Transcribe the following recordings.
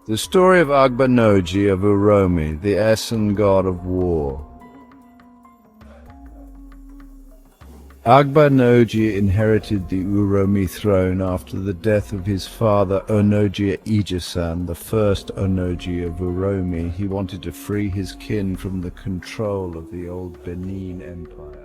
The story of Agba Noji of Uromi, the Esan god of war. Agba Noji inherited the Uromi throne after the death of his father Onoji Ijesan, the first Onoji of Uromi. He wanted to free his kin from the control of the old Benin Empire.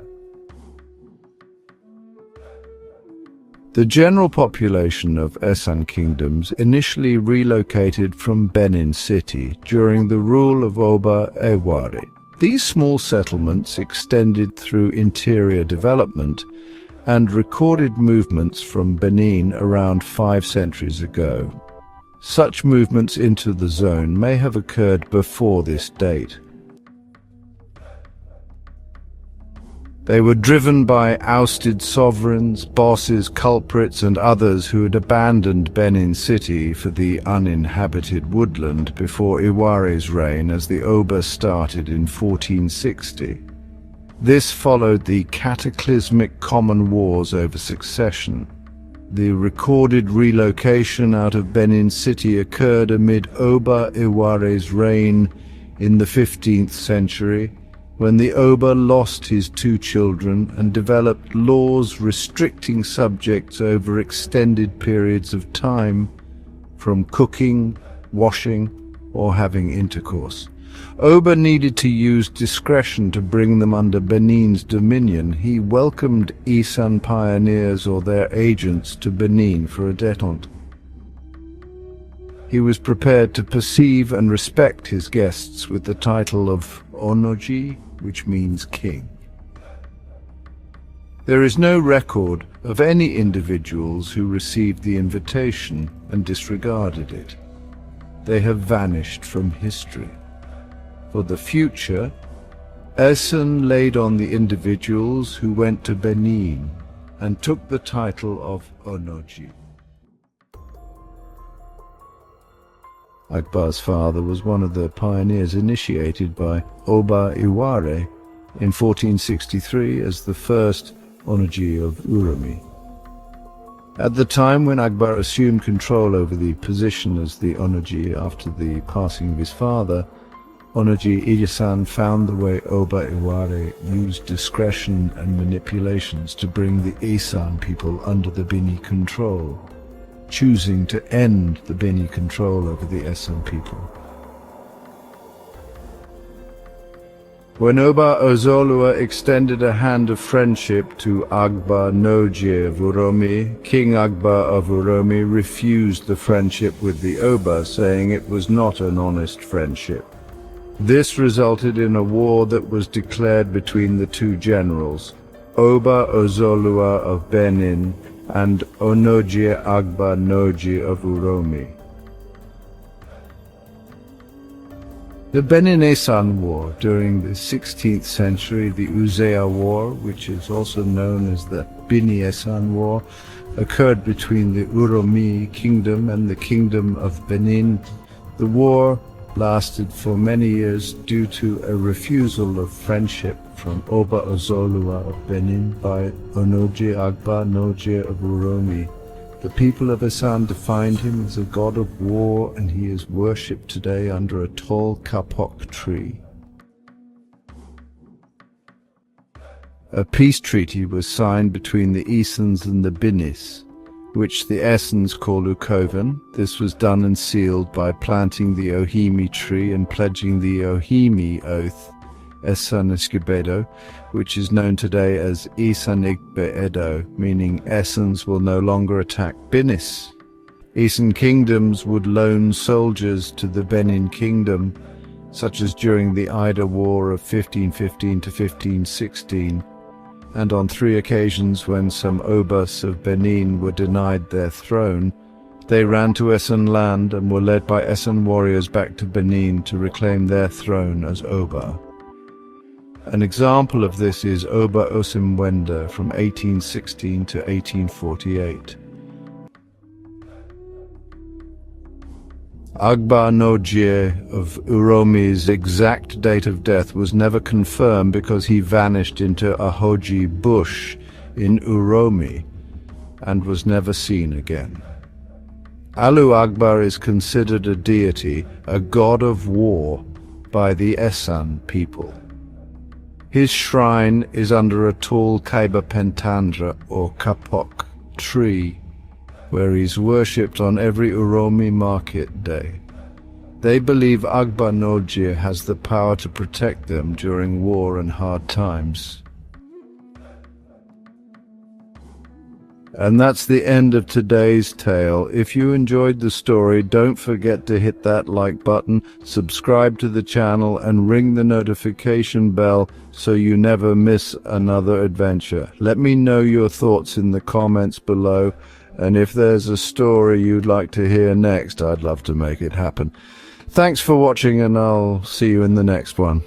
The general population of Esan kingdoms initially relocated from Benin city during the rule of w4r. These small settlements extended through interior development and recorded movements from Benin around 5 centuries ago. Such movements into the zone may have occurred before this date. They were driven by ousted sovereigns, bosses, culprits, and others who had abandoned Benin city for the uninhabited woodland before Iware's reign, as the Oba started in 1460. This followed the cataclysmic common wars over succession. The recorded relocation out of Benin city occurred amid Oba Iware's reign in the 15th century, when the Oba lost his 2 children and developed laws restricting subjects over extended periods of time from cooking, washing, or having intercourse. Oba needed to use discretion to bring them under Benin's dominion. He welcomed Esan pioneers or their agents to Benin for a détente. He was prepared to perceive and respect his guests with the title of Onoji, which means king. There is no record of any individuals who received the invitation and disregarded it. They have vanished from history. For the future, Esan laid on the individuals who went to Benin and took the title of Onoji. Agba's father was one of the pioneers initiated by Oba Iware in 1463 as the first Onoji of Uromi. At the time when Agba assumed control over the position as the Onoji after the passing of his father, Onoji Ijesan found the way Oba Iware used discretion and manipulations to bring the Esan people under the Bini control, choosing to end the Bini control over the Esan people. When Oba Ozolua extended a hand of friendship to Agba Noji of Uromi, King Agba of Uromi refused the friendship with the Oba, saying it was not an honest friendship. This resulted in a war that was declared between the 2 generals, Oba Ozolua of Benin and Onoji Agba Noji of Uromi. The Benin-Esan War during the 16th century, the Uzea War, which is also known as the Bini-Esan War, occurred between the Uromi kingdom and the kingdom of Benin. The war lasted for many years due to a refusal of friendship from Oba Ozolua of Benin by Onoji Agba Noji of Uromi. The people of Esan defined him as a god of war, and he is worshipped today under a tall kapok tree. A peace treaty was signed between the Esans and the Binis, which the Esans call Ukovan. This was done and sealed by planting the Ohimi tree and pledging the Ohimi oath, Esan Escobedo, which is known today as Esan Igbe-Edo, meaning Esans will no longer attack Binis. Esan kingdoms would loan soldiers to the Benin kingdom, such as during the Ida War of 1515 to 1516, and on 3 occasions when some Obas of Benin were denied their throne, they ran to Esan land and were led by Esan warriors back to Benin to reclaim their throne as Oba. An example of this is Oba Osimwenda from 1816 to 1848. Agba Noji of Uromi's exact date of death was never confirmed because he vanished into Ahoji bush in Uromi and was never seen again. Alu Akbar is considered a deity, a god of war, by the Esan people. His shrine is under a tall Kaiba pentandra or kapok tree, where he's worshipped on every Uromi market day. They believe Akbar Nojir has the power to protect them during war and hard times. And that's the end of today's tale. If you enjoyed the story, don't forget to hit that like button, subscribe to the channel, and ring the notification bell so you never miss another adventure. Let me know your thoughts in the comments below, and if there's a story you'd like to hear next, I'd love to make it happen. Thanks for watching, and I'll see you in the next one.